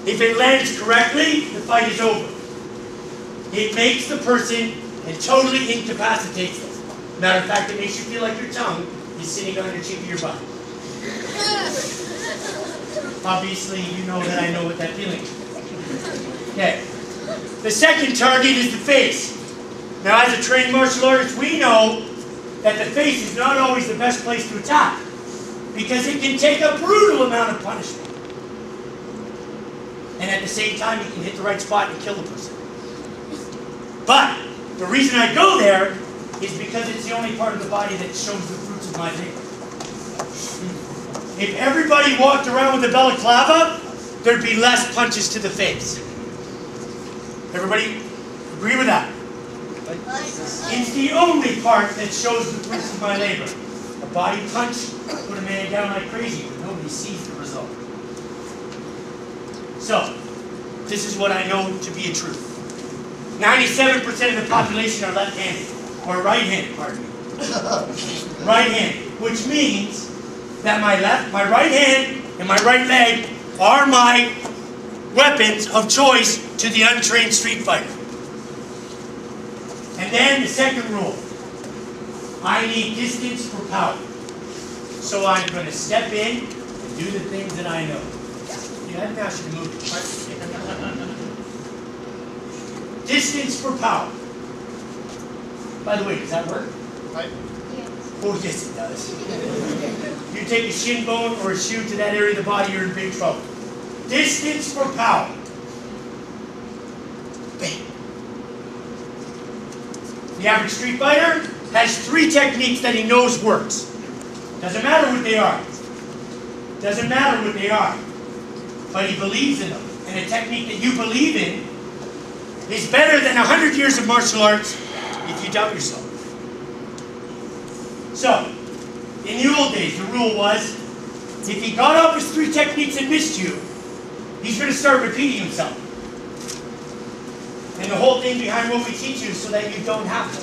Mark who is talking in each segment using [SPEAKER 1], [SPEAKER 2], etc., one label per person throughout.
[SPEAKER 1] If it lands correctly, the fight is over. It makes the person and totally incapacitates them. Matter of fact, it makes you feel like your tongue is sitting on the cheek of your butt. Obviously, you know that I know what that feeling is. Okay. The second target is the face. Now, as a trained martial artist, we know that the face is not always the best place to attack because it can take a brutal amount of punishment. And at the same time, you can hit the right spot and kill the person. But the reason I go there is because it's the only part of the body that shows the fruits of my labor. If everybody walked around with a balaclava, there'd be less punches to the face. Everybody agree with that? It's the only part that shows the fruits of my labor. A body punch, put a man down like crazy, but nobody sees the result. So, this is what I know to be a truth. 97% of the population are left-handed, or right-handed, pardon me. Right-handed, which means that my right hand and my right leg are my weapons of choice to the untrained street fighter. And then the second rule, I need distance for power. So I'm going to step in and do the things that I know. Yeah, that now should move. Distance for power. By the way, does that work?
[SPEAKER 2] Right.
[SPEAKER 1] Oh, yes, it does. You take a shin bone or a shoe to that area of the body, you're in big trouble. Distance for power. Bam. The average street fighter has 3 techniques that he knows works. Doesn't matter what they are. Doesn't matter what they are. But he believes in them. And a technique that you believe in is better than 100 years of martial arts if you doubt yourself. So, in the old days, the rule was, if he got up his 3 techniques and missed you, he's going to start repeating himself. And the whole thing behind what we teach you is so that you don't have to.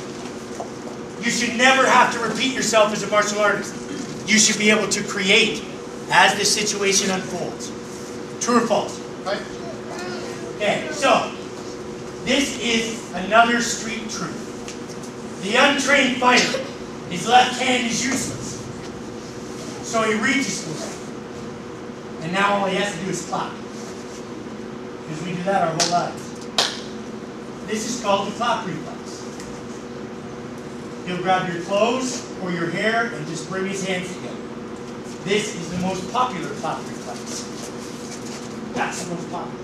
[SPEAKER 1] You should never have to repeat yourself as a martial artist. You should be able to create as the situation unfolds. True or false?
[SPEAKER 2] Right.
[SPEAKER 1] Okay, so, this is another street truth. The untrained fighter, his left hand is useless. So he reaches for it. And now all he has to do is clap. Because we do that our whole lives. This is called the clap reflex. He'll grab your clothes or your hair and just bring his hands together. This is the most popular clap reflex. That's the most popular.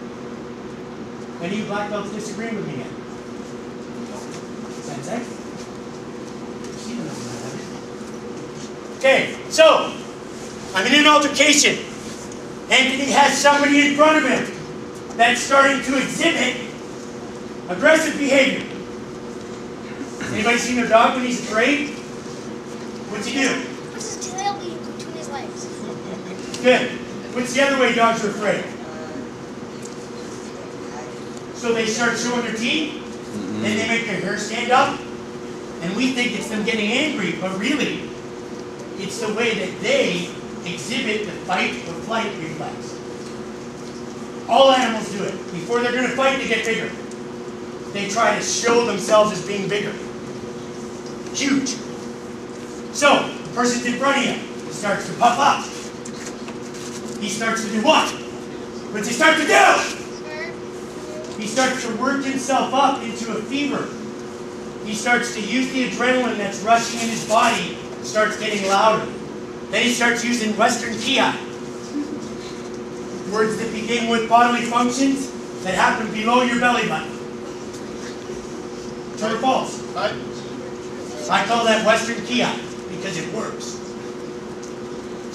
[SPEAKER 1] Any of you black belts disagree with me yet? Sensei? Okay, so I'm in an altercation. Anthony has somebody in front of him that's starting to exhibit aggressive behavior. Anybody seen their dog when he's afraid? What's he do?
[SPEAKER 3] Puts his tail between his legs.
[SPEAKER 1] Good. What's the other way dogs are afraid? So they start showing their teeth, then they make their hair stand up, and we think it's them getting angry, but really, it's the way that they exhibit the fight or flight reflex. All animals do it. Before they're going to fight, they get bigger. They try to show themselves as being bigger. Huge. So, the person's in front of you. He starts to puff up. He starts to do what? What's he start to do? He starts to work himself up into a fever. He starts to use the adrenaline that's rushing in his body. It starts getting louder. Then he starts using Western Kia. Words that begin with bodily functions that happen below your belly button. True or false?
[SPEAKER 2] Right.
[SPEAKER 1] I call that Western Kia because it works.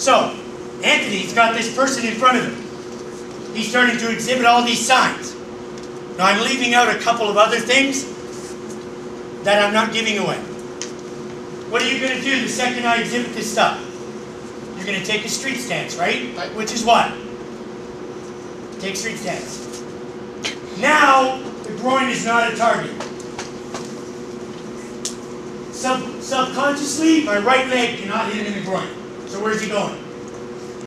[SPEAKER 1] So, Anthony's got this person in front of him. He's starting to exhibit all these signs. Now, I'm leaving out a couple of other things that I'm not giving away. What are you going to do the second I exhibit this stuff? You're going to take a street stance, right? Which is what? Take street stance. Now, the groin is not a target. Subconsciously, my right leg cannot hit him in the groin. So where's he going?